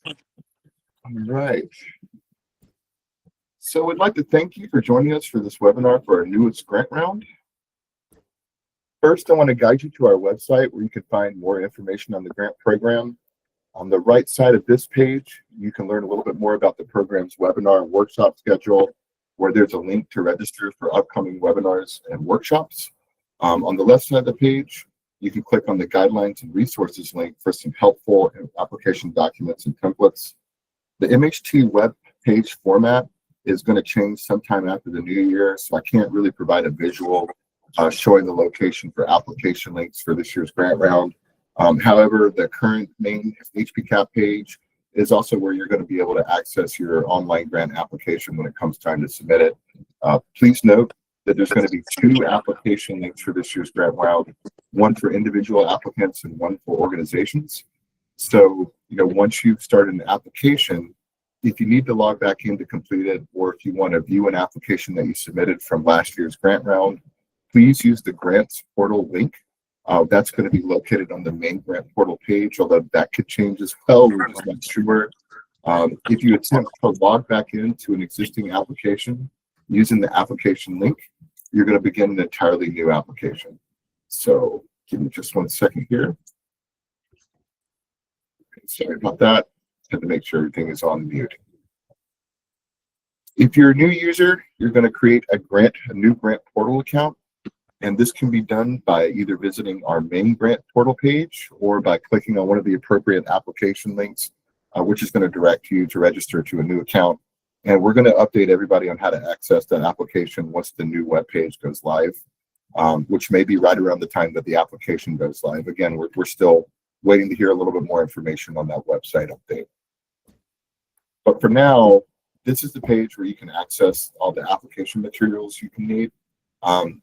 All right. So we'd like to thank you for joining us for this webinar for our newest grant round. First, I want to guide you to our website where you can find more information on the grant program. On the right side of this page, you can learn a little bit more about the program's webinar and workshop schedule, where there's a link to register for upcoming webinars and workshops. On the left side of the page, you can click on the guidelines and resources link for some helpful application documents and templates. The MHT web page format is going to change sometime after the new year, so I can't really provide a visual showing the location for application links for this year's grant round. However, the current main HPCAP page is also where you're going to be able to access your online grant application when it comes time to submit it. Please note that there's going to be 2 application links for this year's grant round, one for individual applicants and one for organizations. So, once you've started an application, if you need to log back in to complete it, or if you want to view an application that you submitted from last year's grant round, please use the grants portal link. That's going to be located on the main grant portal page, although that could change as well. We're just not sure. If you attempt to log back into an existing application using the application link, you're going to begin an entirely new application. So give me just 1 second here. Sorry about that. Had to make sure everything is on mute. If you're a new user, you're going to create a new grant portal account. And this can be done by either visiting our main grant portal page or by clicking on one of the appropriate application links, which is going to direct you to register to a new account. And we're going to update everybody on how to access that application once the new web page goes live, which may be right around the time that the application goes live. Again, we're still waiting to hear a little bit more information on that website update. But for now, this is the page where you can access all the application materials you can need.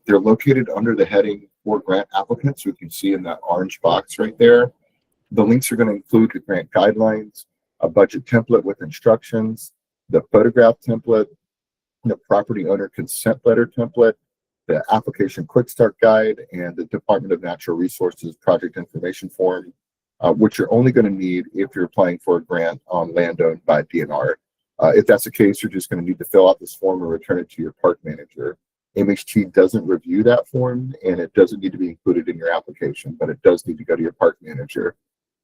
They're located under the heading for grant applicants, so you can see in that orange box right there. The links are going to include the grant guidelines, a budget template with instructions, the photograph template, the property owner consent letter template, the application quick start guide, and the Department of Natural Resources project information form, which you're only going to need if you're applying for a grant on land owned by DNR. If that's the case, you're just going to need to fill out this form and return it to your park manager. MHT doesn't review that form, and it doesn't need to be included in your application, but it does need to go to your park manager.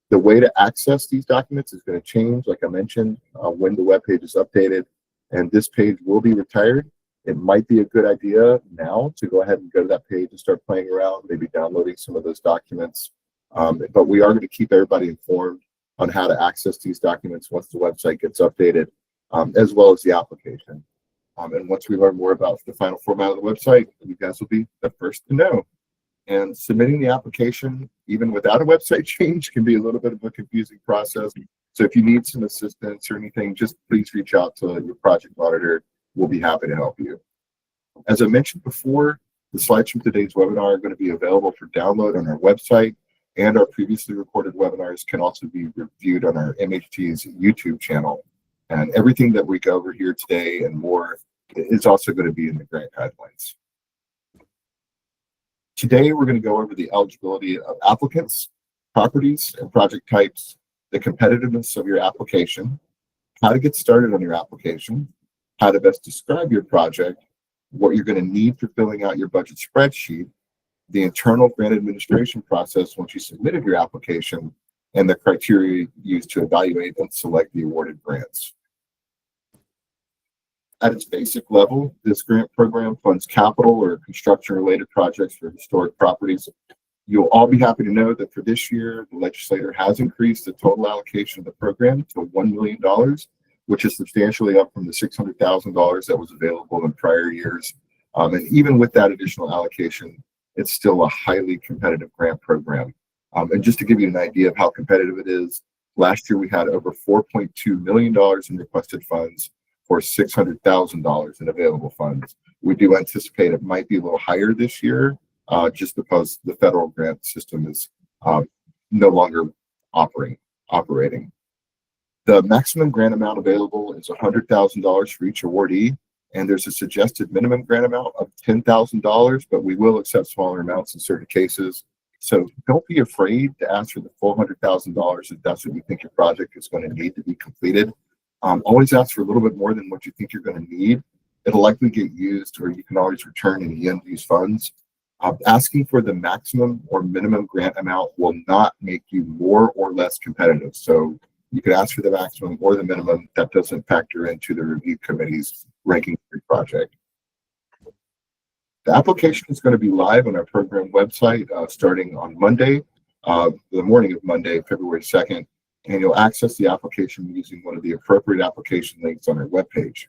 The way to access these documents is going to change, like I mentioned, when the web page is updated, and this page will be retired. It might be a good idea now to go ahead and go to that page and start playing around, maybe downloading some of those documents. But we are going to keep everybody informed on how to access these documents once the website gets updated, as well as the application. And once we learn more about the final format of the website, you guys will be the first to know. And submitting the application, even without a website change, can be a little bit of a confusing process. So if you need some assistance or anything, just please reach out to your project auditor. We'll be happy to help you. As I mentioned before, the slides from today's webinar are going to be available for download on our website, and our previously recorded webinars can also be reviewed on our MHT's YouTube channel. And everything that we go over here today and more is also going to be in the grant guidelines. Today, we're going to go over the eligibility of applicants, properties, and project types, the competitiveness of your application, how to get started on your application, how to best describe your project, what you're going to need for filling out your budget spreadsheet, the internal grant administration process once you submitted your application, and the criteria used to evaluate and select the awarded grants. At its basic level, this grant program funds capital or construction-related projects for historic properties. You'll all be happy to know that for this year, the legislature has increased the total allocation of the program to $1 million, which is substantially up from the $600,000 that was available in prior years. And even with that additional allocation, it's still a highly competitive grant program. And just to give you an idea of how competitive it is, last year we had over $4.2 million in requested funds for $600,000 in available funds. We do anticipate it might be a little higher this year, just because the federal grant system is no longer operating. The maximum grant amount available is $100,000 for each awardee, and there's a suggested minimum grant amount of $10,000, but we will accept smaller amounts in certain cases. So don't be afraid to ask for the full $100,000 if that's what you think your project is going to need to be completed. Always ask for a little bit more than what you think you're going to need. It'll likely get used, or you can always return any unused funds. Asking for the maximum or minimum grant amount will not make you more or less competitive. So you could ask for the maximum or the minimum. That doesn't factor into the review committee's ranking for your project. The application is going to be live on our program website starting on Monday, the morning of Monday, February 2nd, and you'll access the application using one of the appropriate application links on our webpage.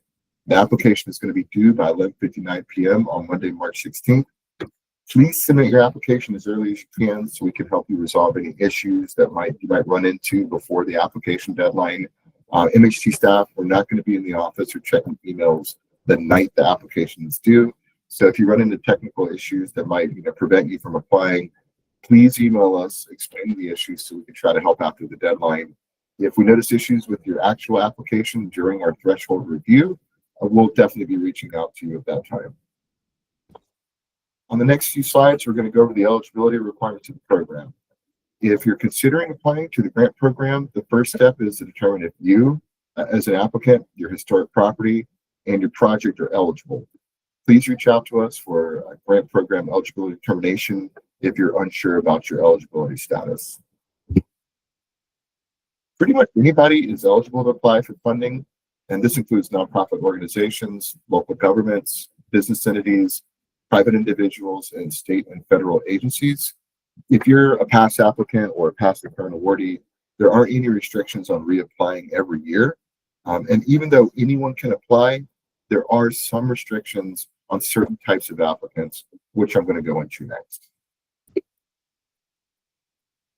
The application is going to be due by 11:59 p.m. on Monday, March 16th. Please submit your application as early as you can so we can help you resolve any issues that you might run into before the application deadline. MHT staff, we're not going to be in the office or checking emails the night the application is due. So if you run into technical issues that might prevent you from applying, please email us explaining the issues so we can try to help after the deadline. If we notice issues with your actual application during our threshold review, we'll definitely be reaching out to you at that time. On the next few slides, we're going to go over the eligibility requirements of the program. If you're considering applying to the grant program, the first step is to determine if you, as an applicant, your historic property, and your project are eligible. Please reach out to us for a grant program eligibility determination if you're unsure about your eligibility status. Pretty much anybody is eligible to apply for funding, and this includes nonprofit organizations, local governments, business entities, private individuals, and state and federal agencies. If you're a past applicant or a past or current awardee, there aren't any restrictions on reapplying every year. And even though anyone can apply, there are some restrictions on certain types of applicants, which I'm going to go into next.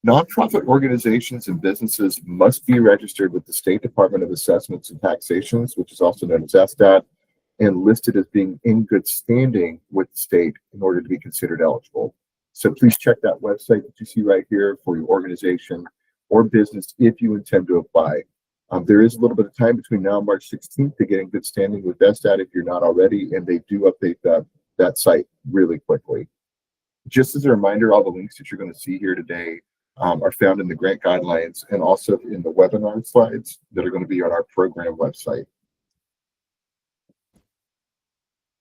Nonprofit organizations and businesses must be registered with the State Department of Assessments and Taxations, which is also known as SDAT, and listed as being in good standing with the state in order to be considered eligible. So please check that website that you see right here for your organization or business if you intend to apply. There is a little bit of time between now and March 16th to get in good standing with SDAT if you're not already, and they do update that site really quickly. Just as a reminder, all the links that you're going to see here today are found in the grant guidelines and also in the webinar slides that are going to be on our program website.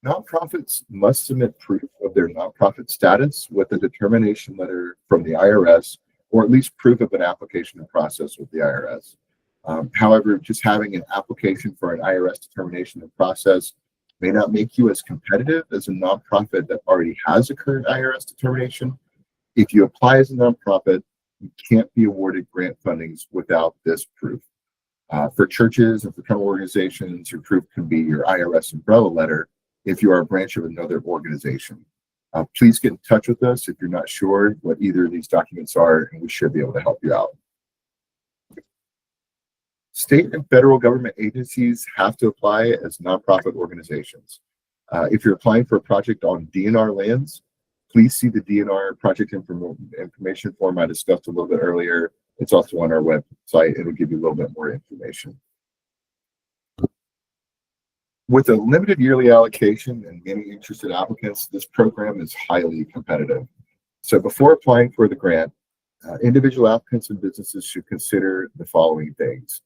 Nonprofits must submit proof of their nonprofit status with a determination letter from the IRS, or at least proof of an application and process with the IRS. However, just having an application for an IRS determination and process may not make you as competitive as a nonprofit that already has a current IRS determination. If you apply as a nonprofit, you can't be awarded grant fundings without this proof. For churches and for fraternal organizations, your proof can be your IRS umbrella letter if you are a branch of another organization. Please get in touch with us if you're not sure what either of these documents are, and we should be able to help you out. State and federal government agencies have to apply as nonprofit organizations. If you're applying for a project on DNR lands, please see the DNR project information form I discussed a little bit earlier. It's also on our website. It'll give you a little bit more information. With a limited yearly allocation and many interested applicants, this program is highly competitive. So before applying for the grant, individual applicants and businesses should consider the following things.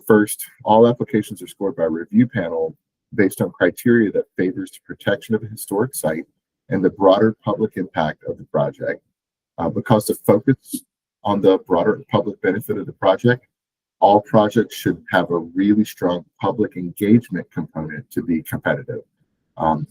First, all applications are scored by a review panel based on criteria that favors the protection of a historic site and the broader public impact of the project. Because the focus on the broader public benefit of the project, all projects should have a really strong public engagement component to be competitive.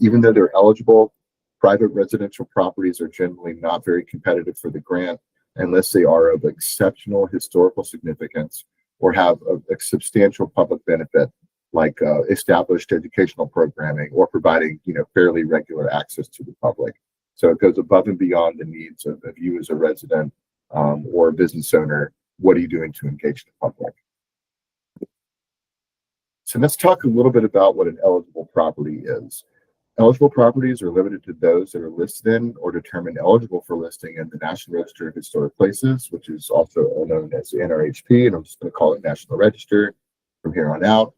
Even though they're eligible, private residential properties are generally not very competitive for the grant unless they are of exceptional historical significance or have a substantial public benefit, like established educational programming or providing fairly regular access to the public. So it goes above and beyond the needs of you as a resident or a business owner. What are you doing to engage the public? So let's talk a little bit about what an eligible property is. Eligible properties are limited to those that are listed in or determined eligible for listing in the National Register of Historic Places, which is also known as the NRHP, and I'm just going to call it National Register from here on out,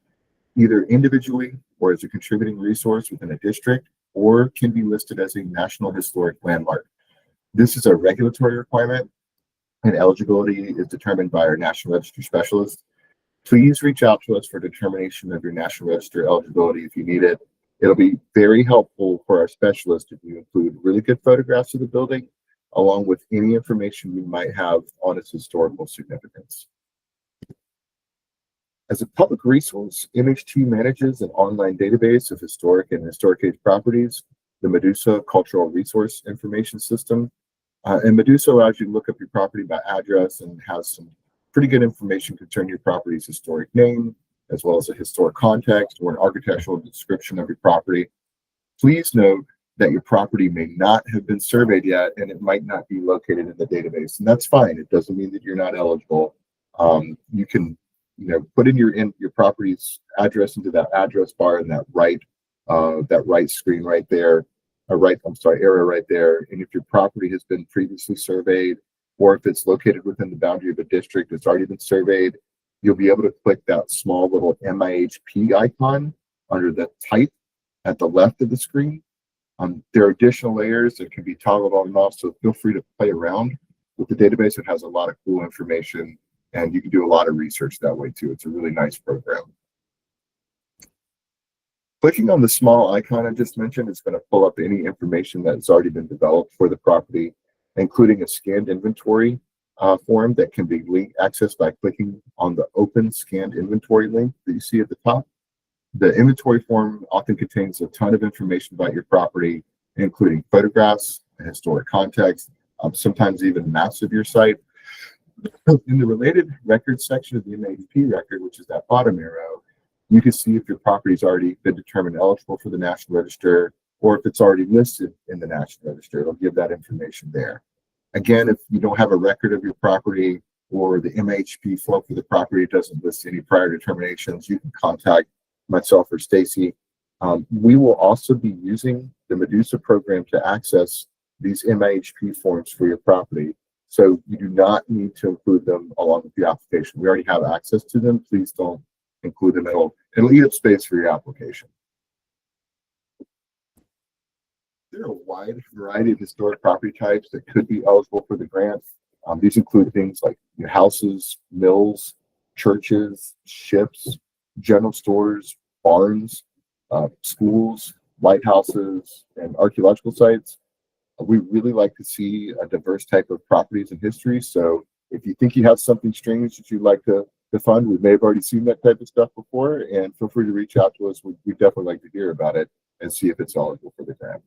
either individually or as a contributing resource within a district, or can be listed as a National Historic Landmark. This is a regulatory requirement, and eligibility is determined by our National Register specialist. Please reach out to us for determination of your National Register eligibility if you need it. It'll be very helpful for our specialist if you include really good photographs of the building, along with any information you might have on its historical significance. As a public resource, MHT manages an online database of historic and historic age properties, the Medusa Cultural Resource Information System. And Medusa allows you to look up your property by address and has some pretty good information concerning your property's historic name, as well as a historic context or an architectural description of your property. Please note that your property may not have been surveyed yet, and it might not be located in the database, and that's fine. It doesn't mean that you're not eligible. You can, put in your property's address into that address bar in that right screen right there, area right there. And if your property has been previously surveyed, or if it's located within the boundary of a district that's already been surveyed, you'll be able to click that small little MIHP icon under the type at the left of the screen. There are additional layers that can be toggled on and off, so feel free to play around with the database. It has a lot of cool information, and you can do a lot of research that way too. It's a really nice program. Clicking on the small icon I just mentioned is going to pull up any information that's already been developed for the property, including a scanned inventory form that can be accessed by clicking on the Open Scanned Inventory link that you see at the top. The inventory form often contains a ton of information about your property, including photographs and historic context, sometimes even maps of your site. In the related records section of the MHP record, which is that bottom arrow, you can see if your property's already been determined eligible for the National Register, or if it's already listed in the National Register. It'll give that information there. Again, if you don't have a record of your property, or the MHP form for the property doesn't list any prior determinations, you can contact myself or Stacy. We will also be using the Medusa program to access these MIHP forms for your property. So you do not need to include them along with the application. We already have access to them. Please don't include them. It'll eat up space for your application. There are a wide variety of historic property types that could be eligible for the grant. These include things like houses, mills, churches, ships, general stores, barns, schools, lighthouses, and archaeological sites. We really like to see a diverse type of properties and history. So if you think you have something strange that you'd like to fund, we may have already seen that type of stuff before, and feel free to reach out to us. We'd definitely like to hear about it and see if it's eligible for the grant.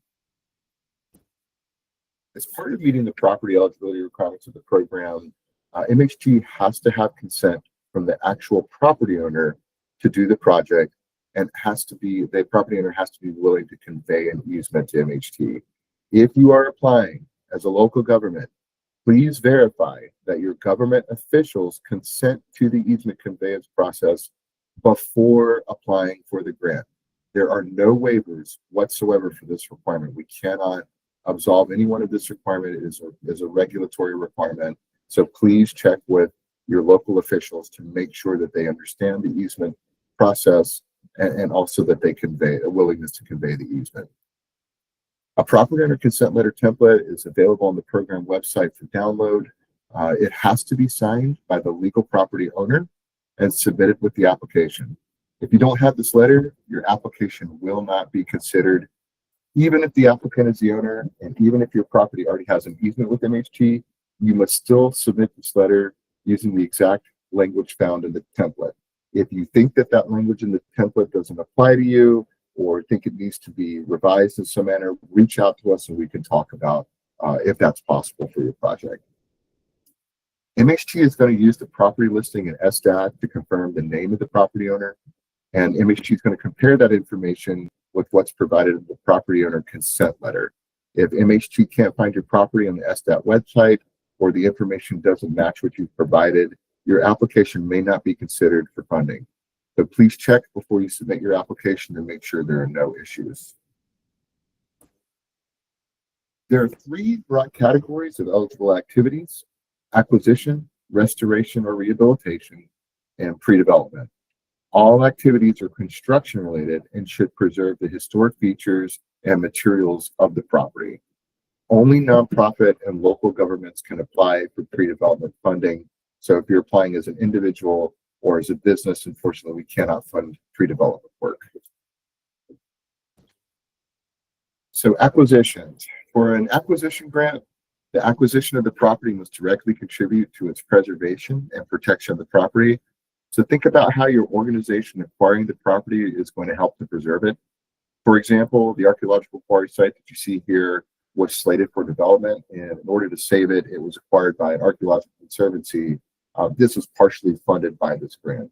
As part of meeting the property eligibility requirements of the program, MHT has to have consent from the actual property owner to do the project, and the property owner has to be willing to convey an easement to MHT. If you are applying as a local government, please verify that your government officials consent to the easement conveyance process before applying for the grant. There are no waivers whatsoever for this requirement. We cannot absolve anyone of this requirement. It is a regulatory requirement. So please check with your local officials to make sure that they understand the easement process and also that they convey a willingness to convey the easement. A property owner consent letter template is available on the program website for download. It has to be signed by the legal property owner and submitted with the application. If you don't have this letter, your application will not be considered. Even if the applicant is the owner, and even if your property already has an easement with MHT, you must still submit this letter using the exact language found in the template. If you think that language in the template doesn't apply to you, or think it needs to be revised in some manner, reach out to us and we can talk about if that's possible for your project. MHT is going to use the property listing in SDAT to confirm the name of the property owner, and MHT is going to compare that information with what's provided in the property owner consent letter. If MHT can't find your property on the SDAT website, or the information doesn't match what you've provided, your application may not be considered for funding. So please check before you submit your application to make sure there are no issues. There are three broad categories of eligible activities: acquisition, restoration or rehabilitation, and pre-development. All activities are construction related and should preserve the historic features and materials of the property. Only nonprofit and local governments can apply for pre-development funding. So if you're applying as an individual or as a business, unfortunately, we cannot fund pre-development work. So acquisitions. For an acquisition grant, the acquisition of the property must directly contribute to its preservation and protection of the property. So think about how your organization acquiring the property is going to help to preserve it. For example, the archaeological quarry site that you see here was slated for development, and in order to save it, it was acquired by an archaeological conservancy. This was partially funded by this grant.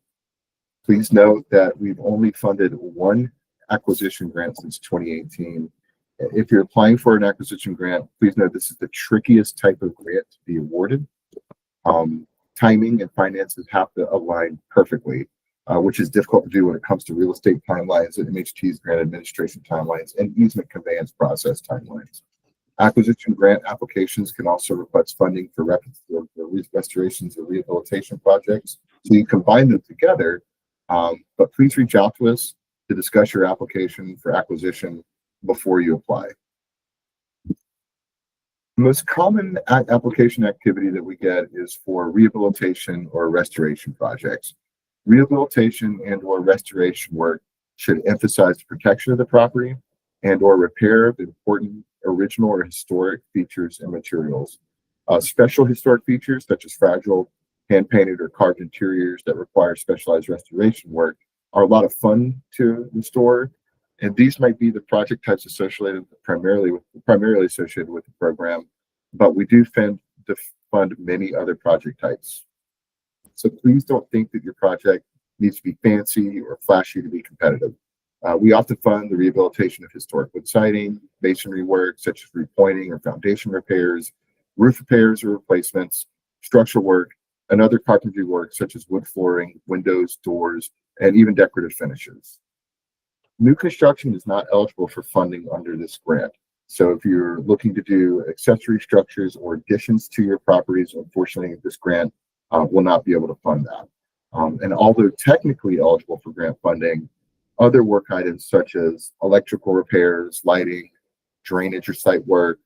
Please note that we've only funded one acquisition grant since 2018. If you're applying for an acquisition grant, please note this is the trickiest type of grant to be awarded. Timing and finances have to align perfectly, which is difficult to do when it comes to real estate timelines and MHT's grant administration timelines and easement conveyance process timelines. Acquisition grant applications can also request funding for restorations or rehabilitation projects. So you combine them together, but please reach out to us to discuss your application for acquisition before you apply. The most common application activity that we get is for rehabilitation or restoration projects. Rehabilitation and or restoration work should emphasize the protection of the property and or repair of important original or historic features and materials. Special historic features such as fragile, hand-painted or carved interiors that require specialized restoration work are a lot of fun to restore, and these might be the project types associated primarily associated with the program, but we do fund many other project types. So please don't think that your project needs to be fancy or flashy to be competitive. We often fund the rehabilitation of historic wood siding, masonry work such as repointing or foundation repairs, roof repairs or replacements, structural work, and other carpentry work such as wood flooring, windows, doors, and even decorative finishes. New construction is not eligible for funding under this grant. So if you're looking to do accessory structures or additions to your properties, unfortunately, this grant will not be able to fund that. And although technically eligible for grant funding, other work items such as electrical repairs, lighting, drainage or site work,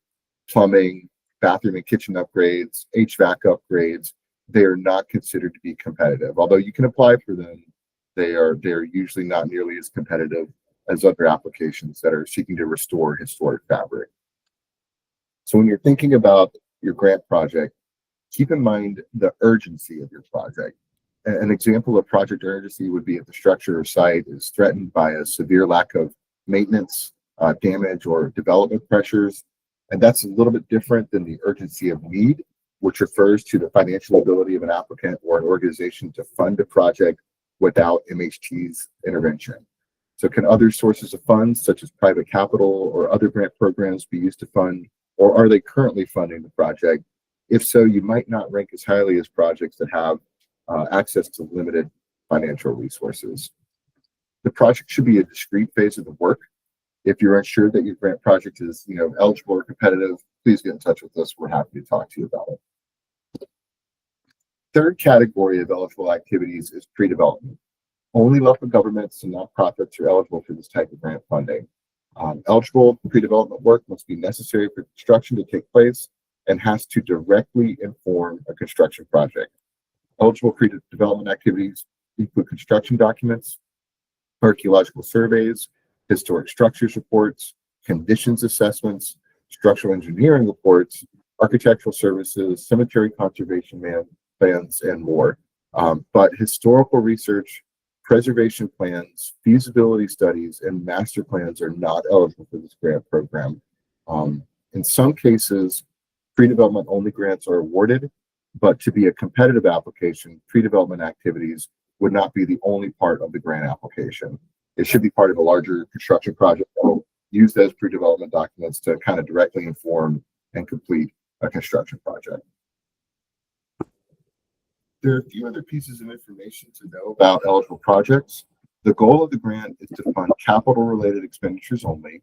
plumbing, bathroom and kitchen upgrades, HVAC upgrades, they are not considered to be competitive. Although you can apply for them, they are usually not nearly as competitive as other applications that are seeking to restore historic fabric. So when you're thinking about your grant project, keep in mind the urgency of your project. An example of project urgency would be if the structure or site is threatened by a severe lack of maintenance, damage, or development pressures. And that's a little bit different than the urgency of need, which refers to the financial ability of an applicant or an organization to fund a project without MHT's intervention. So can other sources of funds, such as private capital or other grant programs, be used to fund, or are they currently funding the project? If so, you might not rank as highly as projects that have access to limited financial resources. The project should be a discrete phase of the work. If you're unsure that your grant project is eligible or competitive, please get in touch with us. We're happy to talk to you about it. Third category of eligible activities is pre-development. Only local governments and nonprofits are eligible for this type of grant funding. Eligible pre-development work must be necessary for construction to take place and has to directly inform a construction project. Eligible pre-development activities include construction documents, archaeological surveys, historic structures reports, conditions assessments, structural engineering reports, architectural services, cemetery conservation plans, and more. But historical research, preservation plans, feasibility studies, and master plans are not eligible for this grant program. In some cases, pre-development only grants are awarded, but to be a competitive application, pre-development activities would not be the only part of the grant application. It should be part of a larger construction project that will use those pre-development documents to kind of directly inform and complete a construction project. There are a few other pieces of information to know about eligible projects. The goal of the grant is to fund capital-related expenditures only.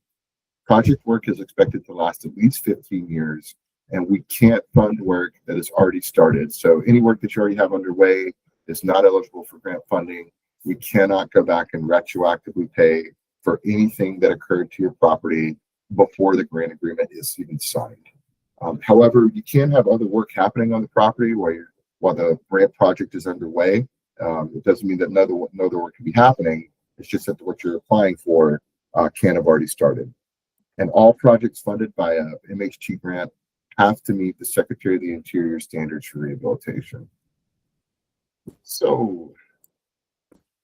Project work is expected to last at least 15 years, and we can't fund work that is already started. So any work that you already have underway is not eligible for grant funding. We cannot go back and retroactively pay for anything that occurred to your property before the grant agreement is even signed. However, you can have other work happening on the property while the grant project is underway. It doesn't mean that no other work can be happening. It's just that what you're applying for can have already started. And all projects funded by a MHT grant have to meet the Secretary of the Interior standards for rehabilitation. So,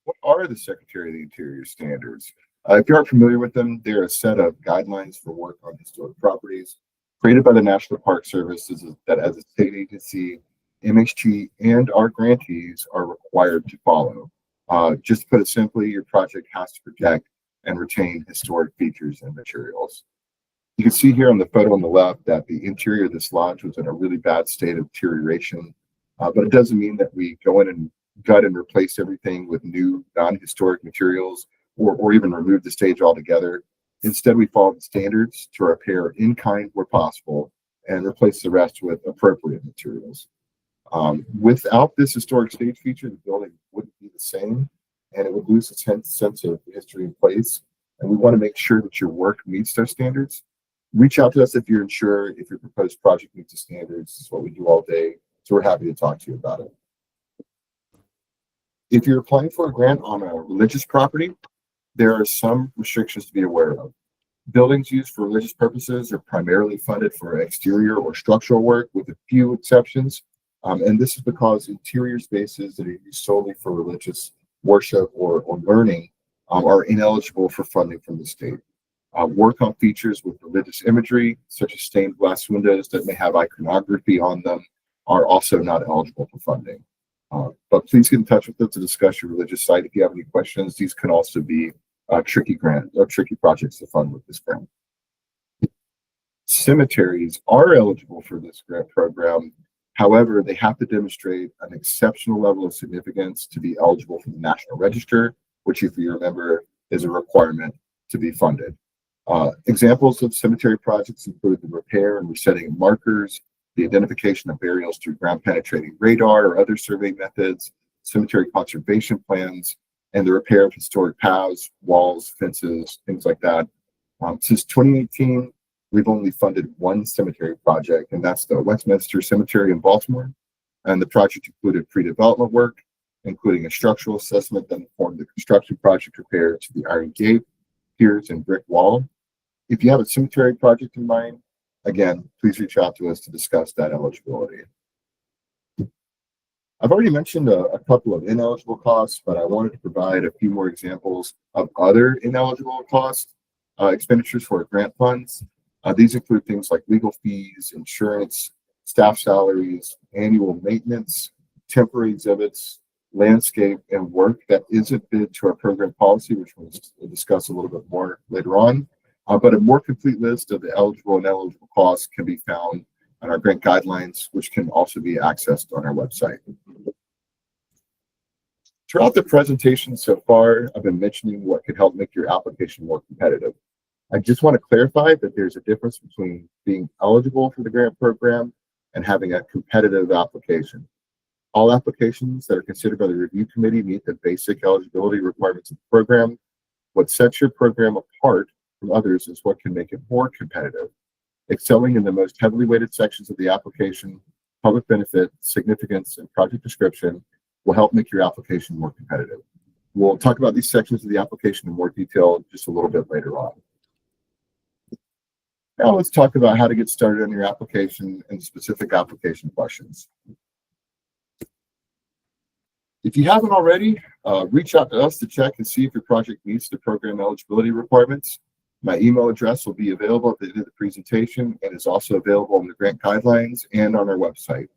what are the Secretary of the Interior standards? If you aren't familiar with them, they're a set of guidelines for work on historic properties created by the National Park Service that as a state agency, MHT and our grantees are required to follow. Just to put it simply, your project has to protect and retain historic features and materials. You can see here on the photo on the left that the interior of this lodge was in a really bad state of deterioration, but it doesn't mean that we go in and gut and replace everything with new non-historic materials or even remove the stage altogether. Instead, we follow the standards to repair in kind where possible and replace the rest with appropriate materials. Without this historic stage feature, the building wouldn't be the same and it would lose its sense of history and place. And we want to make sure that your work meets those standards. Reach out to us if you're unsure if your proposed project meets the standards. This is what we do all day. So we're happy to talk to you about it. If you're applying for a grant on a religious property, there are some restrictions to be aware of. Buildings used for religious purposes are primarily funded for exterior or structural work, with a few exceptions. And this is because interior spaces that are used solely for religious worship or learning are ineligible for funding from the state. Work on features with religious imagery, such as stained glass windows that may have iconography on them, are also not eligible for funding. But please get in touch with us to discuss your religious site if you have any questions. These can also be tricky projects to fund with this grant. Cemeteries are eligible for this grant program. However, they have to demonstrate an exceptional level of significance to be eligible for the National Register, which, if you remember, is a requirement to be funded. Examples of cemetery projects include the repair and resetting of markers, the identification of burials through ground-penetrating radar or other survey methods, cemetery conservation plans, and the repair of historic paths, walls, fences, things like that. Since 2018, we've only funded one cemetery project, and that's the Westminster Cemetery in Baltimore. And the project included pre-development work, including a structural assessment that informed the construction project repair to the iron gate, piers, and brick wall. If you have a cemetery project in mind, again, please reach out to us to discuss that eligibility. I've already mentioned a couple of ineligible costs, but I wanted to provide a few more examples of other ineligible cost expenditures for grant funds. These include things like legal fees, insurance, staff salaries, annual maintenance, temporary exhibits, landscape, and work that isn't bid to our program policy, which we'll discuss a little bit more later on. But a more complete list of the eligible and ineligible costs can be found on our grant guidelines, which can also be accessed on our website. Throughout the presentation so far, I've been mentioning what could help make your application more competitive. I just want to clarify that there's a difference between being eligible for the grant program and having a competitive application. All applications that are considered by the review committee meet the basic eligibility requirements of the program. What sets your program apart from others is what can make it more competitive. Excelling in the most heavily weighted sections of the application, public benefit, significance, and project description will help make your application more competitive. We'll talk about these sections of the application in more detail just a little bit later on. Now let's talk about how to get started on your application and specific application questions. If you haven't already, reach out to us to check and see if your project meets the program eligibility requirements. My email address will be available at the end of the presentation and is also available in the grant guidelines and on our website.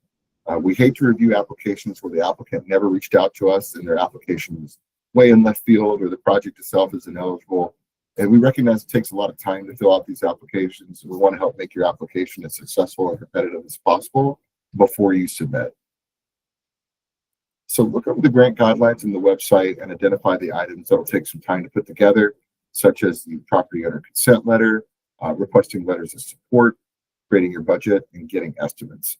We hate to review applications where the applicant never reached out to us and their application is way in left field or the project itself is ineligible. And we recognize it takes a lot of time to fill out these applications. We want to help make your application as successful and competitive as possible before you submit. So look over the grant guidelines in the website and identify the items that will take some time to put together, such as the property owner consent letter, requesting letters of support, creating your budget, and getting estimates.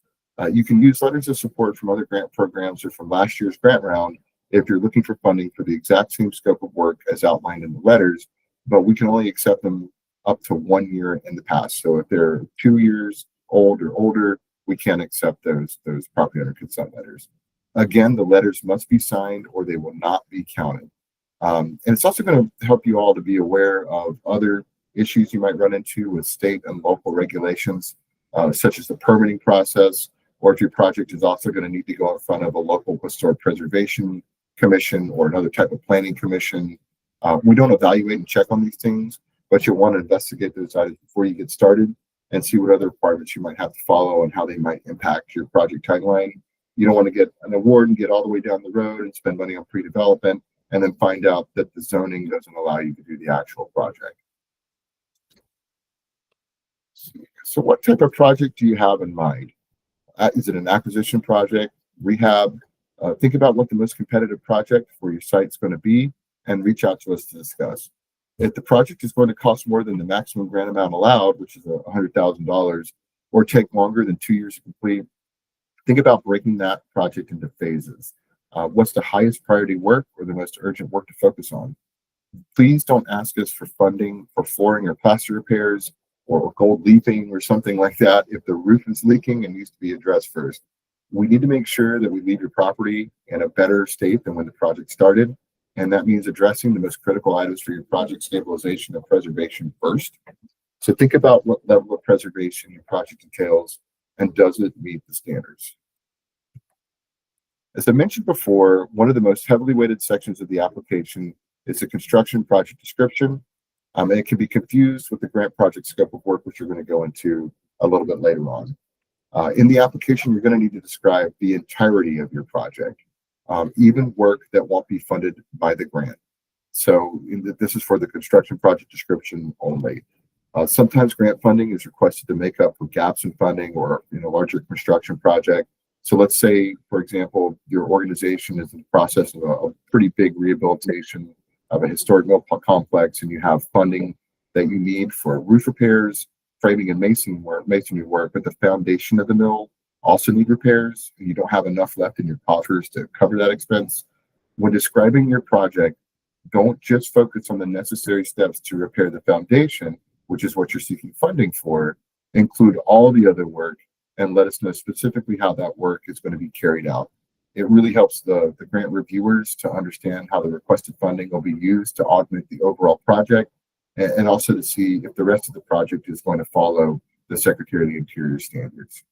You can use letters of support from other grant programs or from last year's grant round if you're looking for funding for the exact same scope of work as outlined in the letters, but we can only accept them up to 1 year in the past. So if they're 2 years old or older, we can't accept those property owner consent letters. Again, the letters must be signed or they will not be counted. And it's also going to help you all to be aware of other issues you might run into with state and local regulations, such as the permitting process, or if your project is also going to need to go in front of a local historic preservation commission or another type of planning commission. We don't evaluate and check on these things, but you'll want to investigate those items before you get started and see what other requirements you might have to follow and how they might impact your project timeline. You don't want to get an award and get all the way down the road and spend money on pre-development and then find out that the zoning doesn't allow you to do the actual project. So what type of project do you have in mind? Is it an acquisition project, rehab? Think about what the most competitive project for your site is going to be and reach out to us to discuss. If the project is going to cost more than the maximum grant amount allowed, which is $100,000, or take longer than 2 years to complete, think about breaking that project into phases. What's the highest priority work or the most urgent work to focus on? Please don't ask us for funding for flooring or plaster repairs or gold leafing or something like that if the roof is leaking and needs to be addressed first. We need to make sure that we leave your property in a better state than when the project started. And that means addressing the most critical items for your project stabilization and preservation first. So think about what level of preservation your project entails and does it meet the standards. As I mentioned before, one of the most heavily weighted sections of the application is the construction project description. And it can be confused with the grant project scope of work, which you're going to go into a little bit later on. In the application, you're going to need to describe the entirety of your project, even work that won't be funded by the grant. So this is for the construction project description only. Sometimes grant funding is requested to make up for gaps in funding or in a larger construction project. So let's say, for example, your organization is in the process of a pretty big rehabilitation of a historic mill complex, and you have funding that you need for roof repairs, framing and masonry work, but the foundation of the mill also need repairs. You don't have enough left in your coffers to cover that expense. When describing your project, don't just focus on the necessary steps to repair the foundation, which is what you're seeking funding for. Include all the other work and let us know specifically how that work is going to be carried out. It really helps the grant reviewers to understand how the requested funding will be used to augment the overall project and also to see if the rest of the project is going to follow the Secretary of the Interior standards.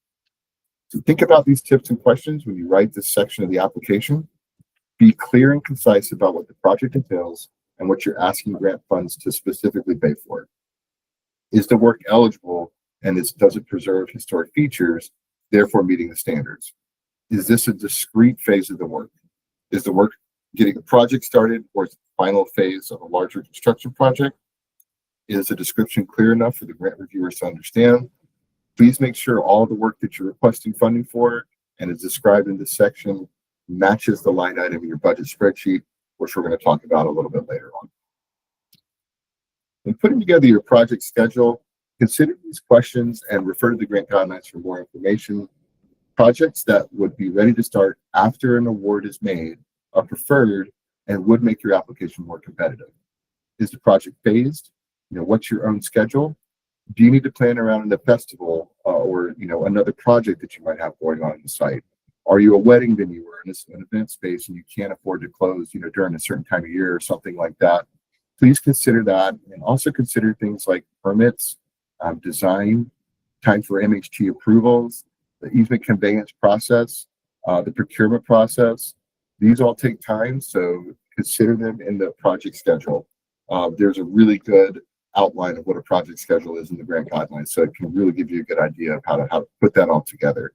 So think about these tips and questions when you write this section of the application. Be clear and concise about what the project entails and what you're asking grant funds to specifically pay for. Is the work eligible and does it preserve historic features, therefore meeting the standards? Is this a discrete phase of the work? Is the work getting the project started or is it the final phase of a larger construction project? Is the description clear enough for the grant reviewers to understand? Please make sure all the work that you're requesting funding for and is described in this section matches the line item in your budget spreadsheet, which we're going to talk about a little bit later on. When putting together your project schedule, consider these questions and refer to the grant guidelines for more information. Projects that would be ready to start after an award is made are preferred and would make your application more competitive. Is the project phased? What's your own schedule? Do you need to plan around a festival or another project that you might have going on the site? Are you a wedding venue or an event space and you can't afford to close during a certain time of year or something like that? Please consider that, and also consider things like permits, design, time for MHT approvals, the easement conveyance process, the procurement process. These all take time, so consider them in the project schedule. There's a really good outline of what a project schedule is in the grant guidelines, so it can really give you a good idea of how to put that all together.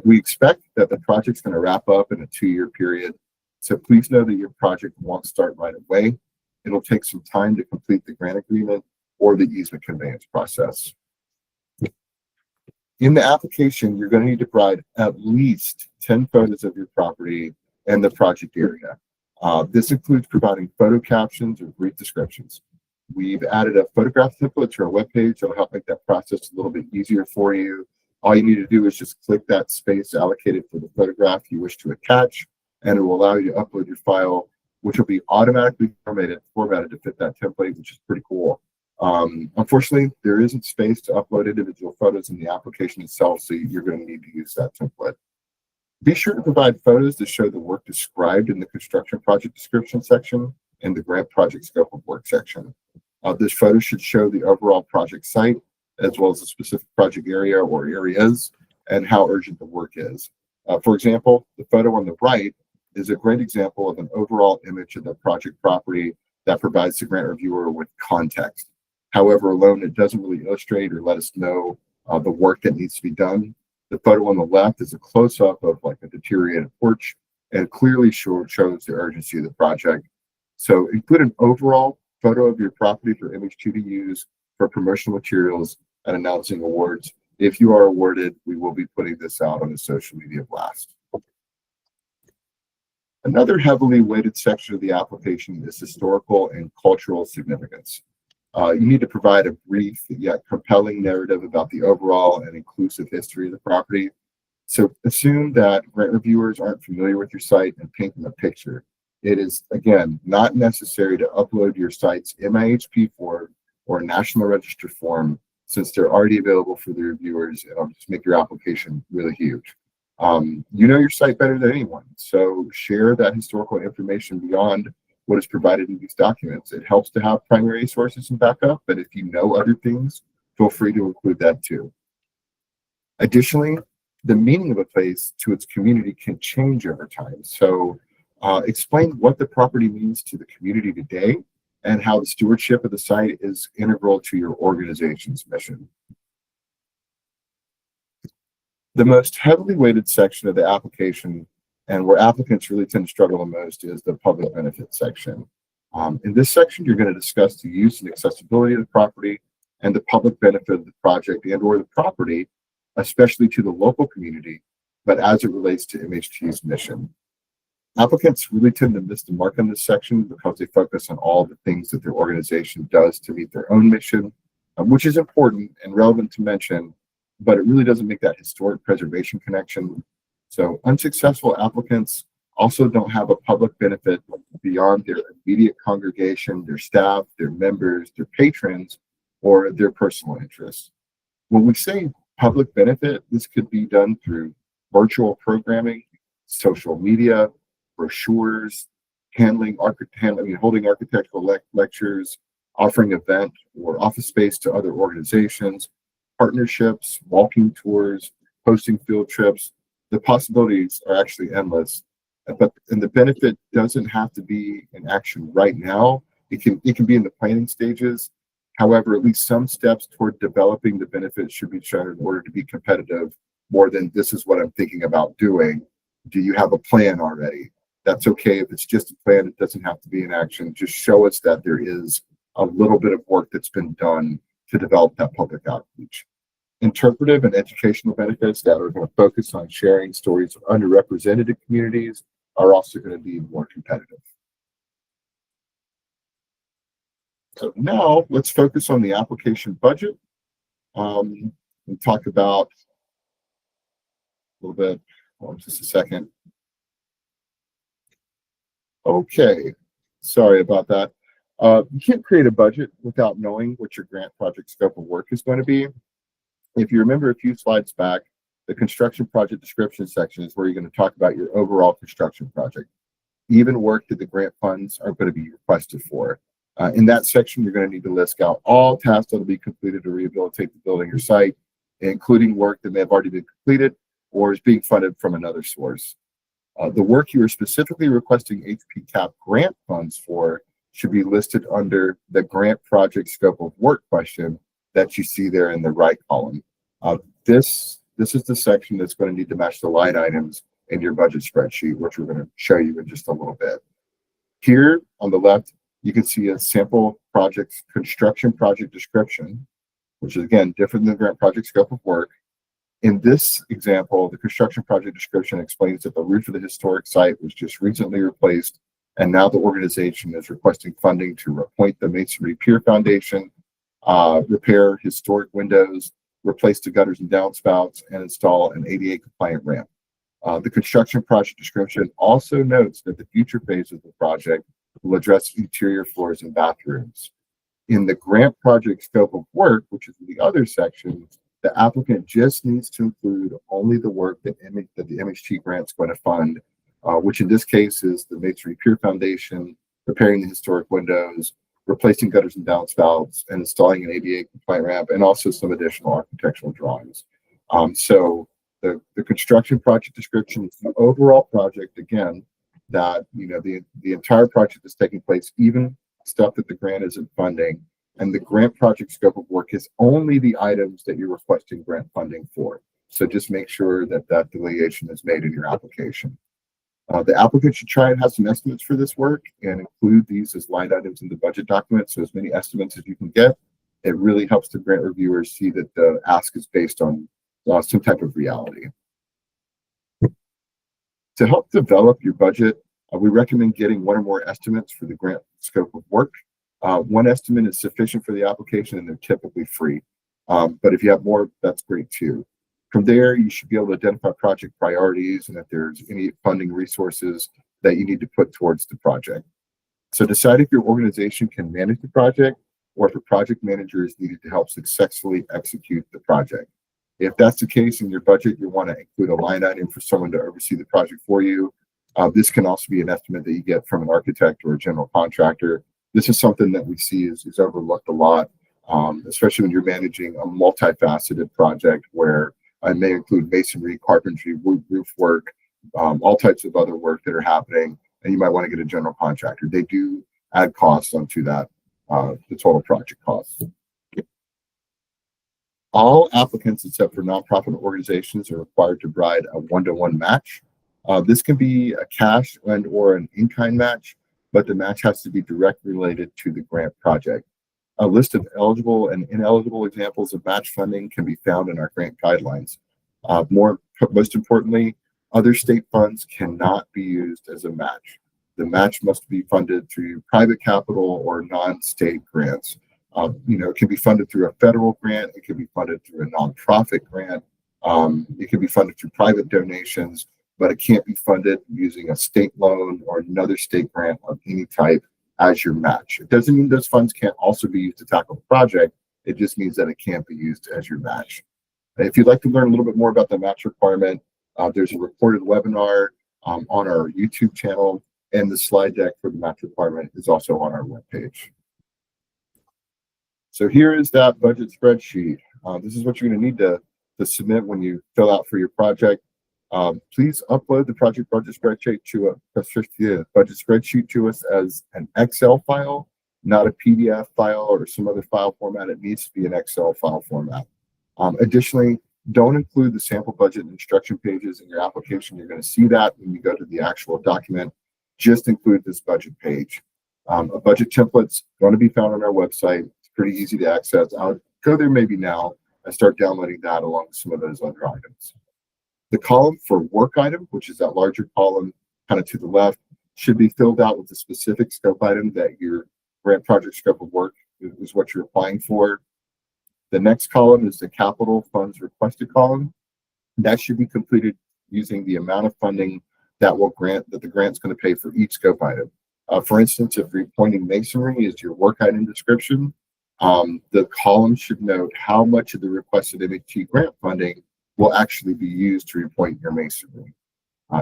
We expect that the project's going to wrap up in a 2-year period, so please know that your project won't start right away. It'll take some time to complete the grant agreement or the easement conveyance process. In the application, you're going to need to provide at least 10 photos of your property and the project area. This includes providing photo captions or brief descriptions. We've added a photograph template to our webpage that'll help make that process a little bit easier for you. All you need to do is just click that space allocated for the photograph you wish to attach, and it will allow you to upload your file, which will be automatically formatted to fit that template, which is pretty cool. Unfortunately, there isn't space to upload individual photos in the application itself, so you're going to need to use that template. Be sure to provide photos that show the work described in the construction project description section and the grant project scope of work section. This photo should show the overall project site, as well as the specific project area or areas, and how urgent the work is. For example, the photo on the right is a great example of an overall image of the project property that provides the grant reviewer with context. However, alone, it doesn't really illustrate or let us know the work that needs to be done. The photo on the left is a close-up of like a deteriorated porch and clearly shows the urgency of the project. So include an overall photo of your property for MH2 to use for promotional materials and announcing awards. If you are awarded, we will be putting this out on a social media blast. Another heavily weighted section of the application is historical and cultural significance. You need to provide a brief yet compelling narrative about the overall and inclusive history of the property. So assume that grant reviewers aren't familiar with your site and paint them a picture. It is, again, not necessary to upload your site's MIHP form or National Register form, since they're already available for the reviewers, and it'll just make your application really huge. You know your site better than anyone, so share that historical information beyond what is provided in these documents. It helps to have primary sources and backup, but if you know other things, feel free to include that too. Additionally, the meaning of a place to its community can change over time. So explain what the property means to the community today and how the stewardship of the site is integral to your organization's mission. The most heavily weighted section of the application, and where applicants really tend to struggle the most, is the public benefit section. In this section, you're going to discuss the use and accessibility of the property and the public benefit of the project and or the property, especially to the local community, but as it relates to MH2's mission. Applicants really tend to miss the mark on this section because they focus on all the things that their organization does to meet their own mission, which is important and relevant to mention, but it really doesn't make that historic preservation connection. So unsuccessful applicants also don't have a public benefit beyond their immediate congregation, their staff, their members, their patrons, or their personal interests. When we say public benefit, this could be done through virtual programming, social media, brochures, holding architectural lectures, offering event or office space to other organizations, partnerships, walking tours, hosting field trips. The possibilities are actually endless, and the benefit doesn't have to be in action right now. It can be in the planning stages. However, at least some steps toward developing the benefits should be shown in order to be competitive, more than this is what I'm thinking about doing. Do you have a plan already? That's okay if it's just a plan. It doesn't have to be in action. Just show us that there is a little bit of work that's been done to develop that public outreach. Interpretive and educational benefits that are going to focus on sharing stories of underrepresented communities are also going to be more competitive. So now let's focus on the application budget. And talk about a little bit, just a second. Okay, sorry about that. You can't create a budget without knowing what your grant project scope of work is going to be. If you remember a few slides back, the construction project description section is where you're going to talk about your overall construction project, even work that the grant funds are going to be requested for. In that section, you're going to need to list out all tasks that will be completed to rehabilitate the building or site, including work that may have already been completed or is being funded from another source. The work you are specifically requesting HPCAP grant funds for should be listed under the grant project scope of work question that you see there in the right column. This is the section that's going to need to match the line items in your budget spreadsheet, which we're going to show you in just a little bit. Here on the left, you can see a sample project construction project description, which is again different than the grant project scope of work. In this example, the construction project description explains that the roof of the historic site was just recently replaced, and now the organization is requesting funding to repoint the masonry pier foundation, repair historic windows, replace the gutters and downspouts, and install an ADA compliant ramp. The construction project description also notes that the future phase of the project will address interior floors and bathrooms. In the grant project scope of work, which is the other section, the applicant just needs to include only the work that the MHT grant is going to fund, which in this case is the Masonry Pier Foundation, repairing the historic windows, replacing gutters and downspouts, and installing an ADA compliant ramp, and also some additional architectural drawings. So the construction project description is the overall project, again, that the entire project is taking place, even stuff that the grant isn't funding. And the grant project scope of work is only the items that you're requesting grant funding for. So just make sure that that delineation is made in your application. The applicant should try and have some estimates for this work and include these as line items in the budget document. So as many estimates as you can get. It really helps the grant reviewers see that the ask is based on some type of reality. To help develop your budget, we recommend getting one or more estimates for the grant scope of work. One estimate is sufficient for the application and they're typically free. But if you have more, that's great too. From there, you should be able to identify project priorities and if there's any funding resources that you need to put towards the project. So decide if your organization can manage the project or if a project manager is needed to help successfully execute the project. If that's the case in your budget, you want to include a line item for someone to oversee the project for you. This can also be an estimate that you get from an architect or a general contractor. This is something that we see is overlooked a lot, especially when you're managing a multifaceted project where it may include masonry, carpentry, roof work, all types of other work that are happening, and you might want to get a general contractor. They do add costs onto that, the total project costs. All applicants except for nonprofit organizations are required to provide a one-to-one match. This can be a cash and or an in-kind match, but the match has to be directly related to the grant project. A list of eligible and ineligible examples of match funding can be found in our grant guidelines. Most importantly, other state funds cannot be used as a match. The match must be funded through private capital or non-state grants. It can be funded through a federal grant. It can be funded through a nonprofit grant. It can be funded through private donations, but it can't be funded using a state loan or another state grant of any type as your match. It doesn't mean those funds can't also be used to tackle the project. It just means that it can't be used as your match. If you'd like to learn a little bit more about the match requirement, there's a recorded webinar on our YouTube channel, and the slide deck for the match requirement is also on our webpage. So here is that budget spreadsheet. This is what you're going to need to submit when you fill out for your project. Please upload the project budget spreadsheet to us as an Excel file, not a PDF file or some other file format. It needs to be an Excel file format. Additionally, don't include the sample budget instruction pages in your application. You're going to see that when you go to the actual document. Just include this budget page. A budget template's going to be found on our website. It's pretty easy to access. I'll go there maybe now and start downloading that along with some of those other items. The column for work item, which is that larger column kind of to the left, should be filled out with the specific scope item that your grant project scope of work is what you're applying for. The next column is the capital funds requested column. That should be completed using the amount of funding that the grant's going to pay for each scope item. For instance, if repointing masonry is your work item description, the column should note how much of the requested MHT grant funding will actually be used to repoint your masonry.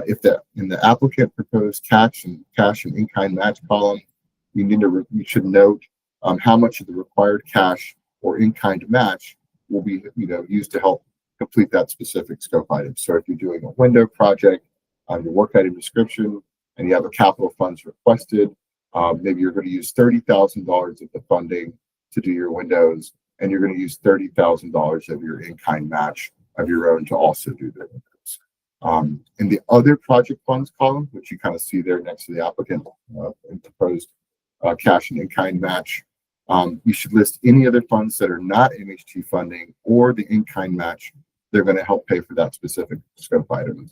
If in the applicant proposed cash and in-kind match column, you should note how much of the required cash or in-kind match will be used to help complete that specific scope item. So if you're doing a window project on your work item description and you have a capital funds requested, maybe you're going to use $30,000 of the funding to do your windows, and you're going to use $30,000 of your in-kind match of your own to also do the windows. In the other project funds column, which you kind of see there next to the applicant and proposed cash and in-kind match, you should list any other funds that are not MHT funding or the in-kind match. They're going to help pay for that specific scope item.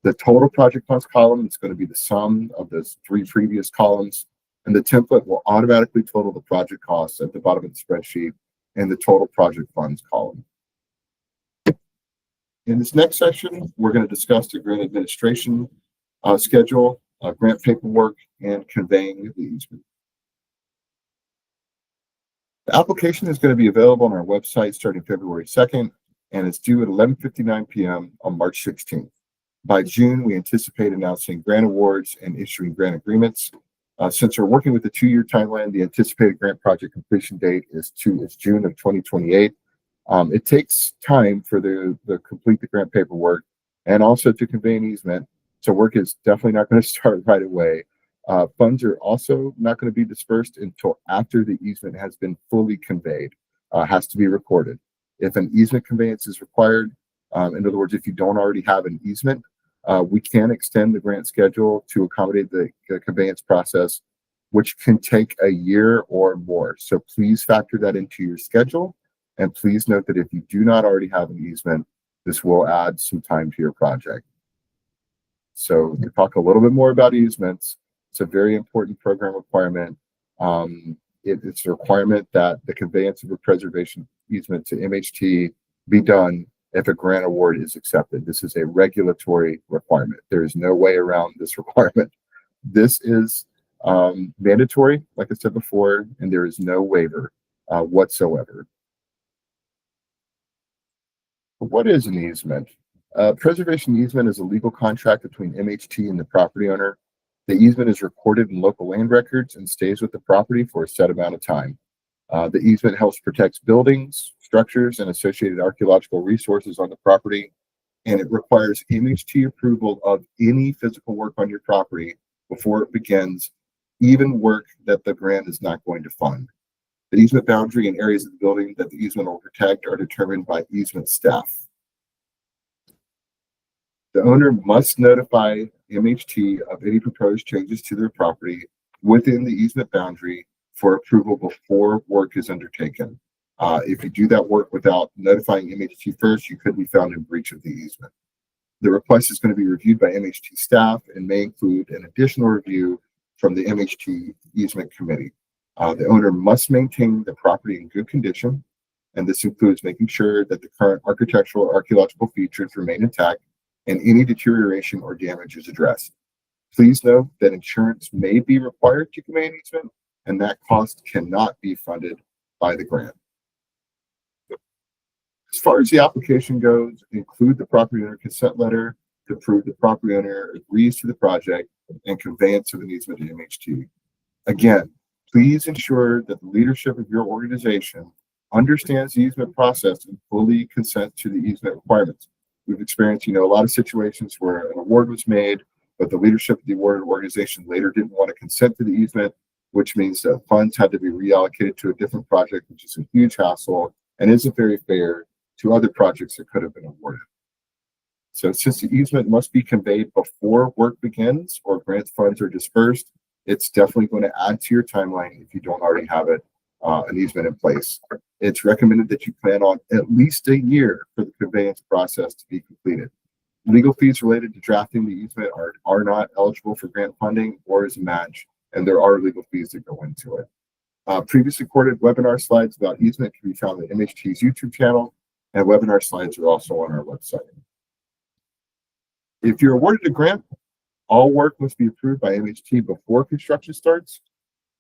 The total project funds column is going to be the sum of those three previous columns, and the template will automatically total the project costs at the bottom of the spreadsheet and the total project funds column. In this next section, we're going to discuss the grant administration schedule, grant paperwork, and conveying the easement. The application is going to be available on our website starting February 2nd, and it's due at 11:59 p.m. on March 16th. By June, we anticipate announcing grant awards and issuing grant agreements. Since we're working with a 2-year timeline, the anticipated grant project completion date is June of 2028. It takes time for the complete the grant paperwork and also to convey an easement. So work is definitely not going to start right away. Funds are also not going to be dispersed until after the easement has been fully conveyed, has to be recorded. If an easement conveyance is required, in other words, if you don't already have an easement, we can extend the grant schedule to accommodate the conveyance process, which can take a year or more. So please factor that into your schedule. And please note that if you do not already have an easement, this will add some time to your project. So to talk a little bit more about easements, it's a very important program requirement. It's a requirement that the conveyance of a preservation easement to MHT be done if a grant award is accepted. This is a regulatory requirement. There is no way around this requirement. This is mandatory, like I said before, and there is no waiver whatsoever. What is an easement? Preservation easement is a legal contract between MHT and the property owner. The easement is recorded in local land records and stays with the property for a set amount of time. The easement helps protect buildings, structures, and associated archaeological resources on the property, and it requires MHT approval of any physical work on your property before it begins, even work that the grant is not going to fund. The easement boundary and areas of the building that the easement will protect are determined by easement staff. The owner must notify MHT of any proposed changes to their property within the easement boundary for approval before work is undertaken. If you do that work without notifying MHT first, you could be found in breach of the easement. The request is going to be reviewed by MHT staff and may include an additional review from the MHT easement committee. The owner must maintain the property in good condition, and this includes making sure that the current architectural or archaeological features remain intact and any deterioration or damage is addressed. Please note that insurance may be required to convey an easement, and that cost cannot be funded by the grant. As far as the application goes, include the property owner consent letter to prove the property owner agrees to the project and conveyance of an easement to MHT. Again, please ensure that the leadership of your organization understands the easement process and fully consents to the easement requirements. We've experienced, a lot of situations where an award was made, but the leadership of the awarded organization later didn't want to consent to the easement, which means that funds had to be reallocated to a different project, which is a huge hassle and isn't very fair to other projects that could have been awarded. So since the easement must be conveyed before work begins or grant funds are dispersed, it's definitely going to add to your timeline if you don't already have it, an easement in place. It's recommended that you plan on at least a year for the conveyance process to be completed. Legal fees related to drafting the easement are not eligible for grant funding or as a match, and there are legal fees that go into it. Previously recorded webinar slides about easement can be found on MHT's YouTube channel, and webinar slides are also on our website. If you're awarded a grant, all work must be approved by MHT before construction starts.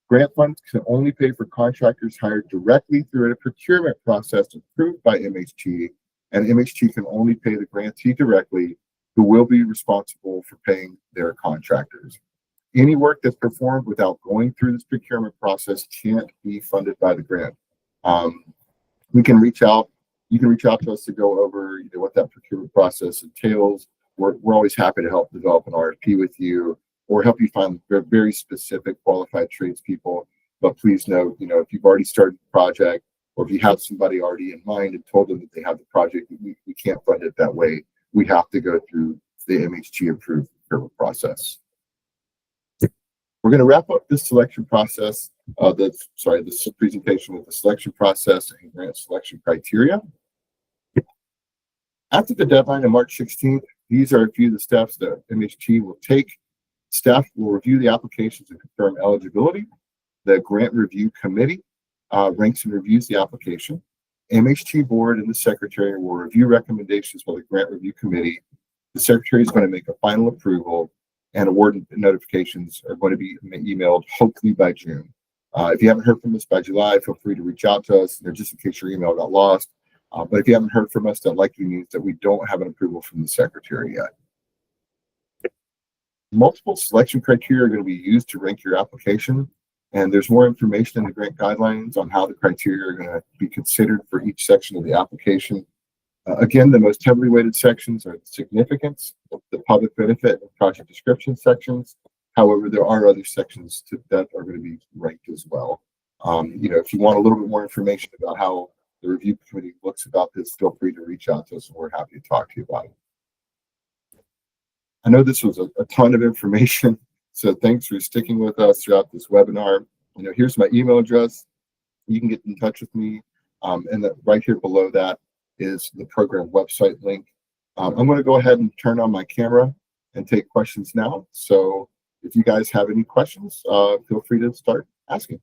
Grant funds can only pay for contractors hired directly through a procurement process approved by MHT, and MHT can only pay the grantee directly, who will be responsible for paying their contractors. Any work that's performed without going through this procurement process can't be funded by the grant. You can reach out to us to go over what that procurement process entails. We're always happy to help develop an RFP with you or help you find very specific qualified tradespeople. But please note, if you've already started the project or if you have somebody already in mind and told them that they have the project, we can't fund it that way. We have to go through the MHT approved procurement process. We're going to wrap up this selection process, this presentation with the selection process and grant selection criteria. After the deadline on March 16th, these are a few of the steps that MHT will take. Staff will review the applications and confirm eligibility. The grant review committee ranks and reviews the application. MHT board and the secretary will review recommendations by the grant review committee. The secretary is going to make a final approval, and award notifications are going to be emailed hopefully by June. If you haven't heard from us by July, feel free to reach out to us, just in case your email got lost. But if you haven't heard from us, that likely means that we don't have an approval from the secretary yet. Multiple selection criteria are going to be used to rank your application, and there's more information in the grant guidelines on how the criteria are going to be considered for each section of the application. Again, the most heavily weighted sections are the significance, the public benefit, and project description sections. However, there are other sections that are going to be ranked as well. If you want a little bit more information about how the review committee looks about this, feel free to reach out to us and we're happy to talk to you about it. I know this was a ton of information, so thanks for sticking with us throughout this webinar. Here's my email address. You can get in touch with me, and right here below that is the program website link. I'm going to go ahead and turn on my camera and take questions now. So if you guys have any questions, feel free to start asking.